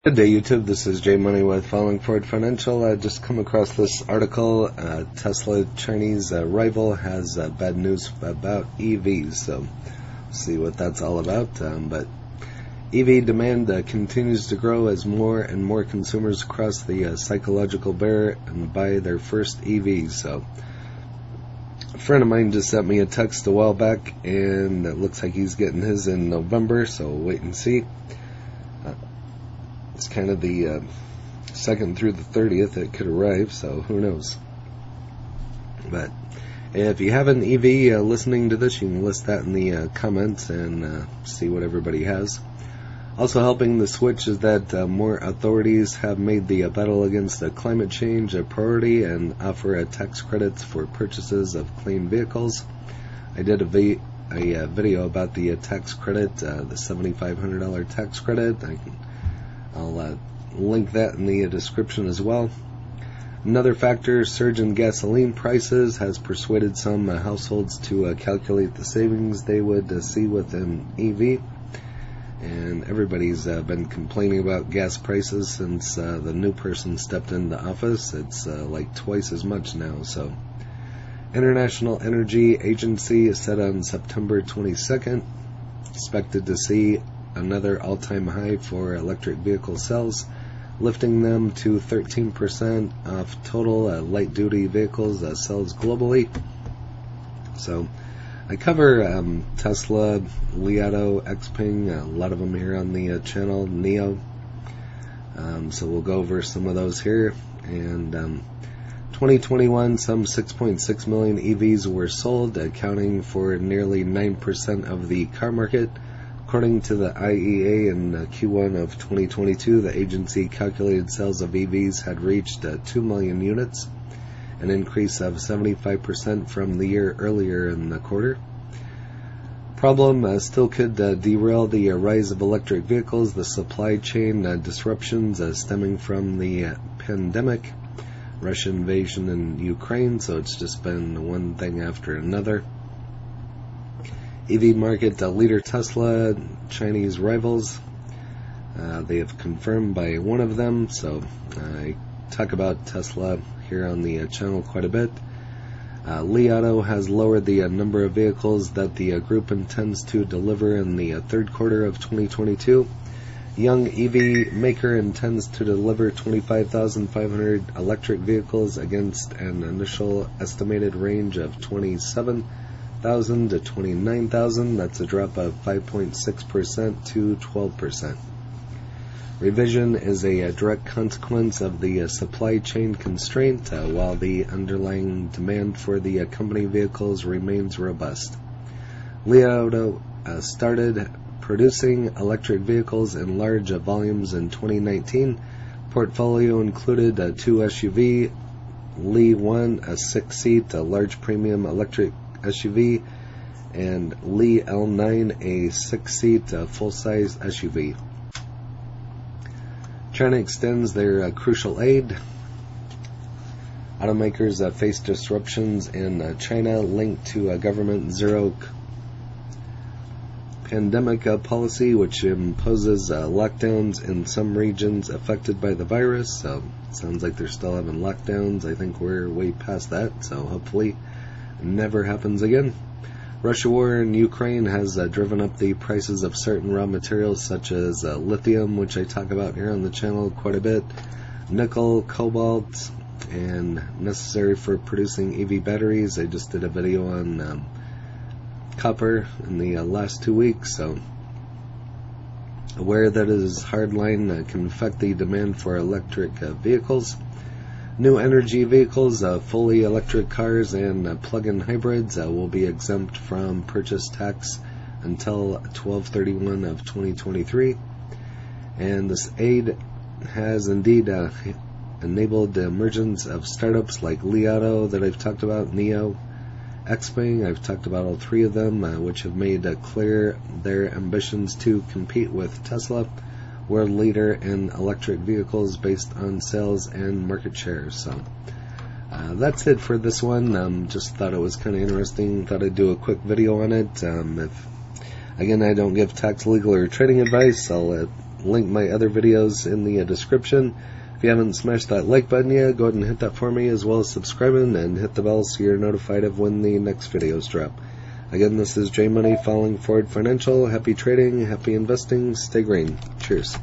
Good day, YouTube. This is Jay Money with Falling Forward Financial. I just come across this article. Tesla Chinese rival has bad news about EVs, so see what that's all about. But EV demand continues to grow as more and more consumers cross the psychological barrier and buy their first EVs. So a friend of mine just sent me a text a while back, and it looks like he's getting his in November, so we'll wait and see. It's kind of the 2nd through the 30th it could arrive, so who knows. But if you have an EV listening to this, you can list that in the comments and see what everybody has. Also helping the switch is that more authorities have made the battle against climate change a priority and offer tax credits for purchases of clean vehicles. I did a video about the tax credit, the $7,500 tax credit. I'll link that in the description as well. Another factor, surge in gasoline prices has persuaded some households to calculate the savings they would see with an EV. And everybody's been complaining about gas prices since the new person stepped into office. It's like twice as much now. So, International Energy Agency said on September 22nd, expected to see another all-time high for electric vehicle sales, lifting them to 13% of total light-duty vehicles sales globally. So I cover Tesla, Leono, Xpeng, a lot of them here on the channel, NIO. So we'll go over some of those here. And 2021, some 6.6 million EVs were sold, accounting for nearly 9% of the car market. According to the IEA, in Q1 of 2022, the agency calculated sales of EVs had reached 2 million units, an increase of 75% from the year earlier in the quarter. Problem still could derail the rise of electric vehicles, the supply chain disruptions stemming from the pandemic, Russian invasion in Ukraine, so it's just been one thing after another. EV market leader Tesla, Chinese rivals, they have confirmed by one of them, so I talk about Tesla here on the channel quite a bit. Leono has lowered the number of vehicles that the group intends to deliver in the third quarter of 2022. Young EV maker intends to deliver 25,500 electric vehicles against an initial estimated range of 27,000 to 29,000. That's a drop of 5.6% to 12%. Revision is a direct consequence of the supply chain constraint, while the underlying demand for the company vehicles remains robust. Leono started producing electric vehicles in large volumes in 2019. Portfolio included a 2 SUV, Li 1, a 6-seat, a large premium electric SUV, and Li L9, a 6-seat full-size SUV. China extends their crucial aid. Automakers face disruptions in China linked to government zero pandemic policy, which imposes lockdowns in some regions affected by the virus. So it sounds like they're still having lockdowns. I think we're way past that, so hopefully it never happens again. Russia war in Ukraine has driven up the prices of certain raw materials such as lithium, which I talk about here on the channel quite a bit, nickel, cobalt, and necessary for producing EV batteries. I just did a video on copper in the last 2 weeks, so aware that it is hardline can affect the demand for electric vehicles. New energy vehicles, fully electric cars, and plug-in hybrids will be exempt from purchase tax until 12/31 of 2023. And this aid has indeed enabled the emergence of startups like Leono that I've talked about, NIO, Xpeng. I've talked about all three of them, which have made clear their ambitions to compete with Tesla, world leader in electric vehicles based on sales and market shares. So that's it for this one. Just thought it was kind of interesting. Thought I'd do a quick video on it. If again, I don't give tax, legal, or trading advice. I'll let link my other videos in the description. If you haven't smashed that like button yet, go ahead and hit that for me, as well as subscribing and hit the bell so you're notified of when the next videos drop. Again, this is J Money, Falling Forward Financial. Happy trading, happy investing, stay green. Cheers.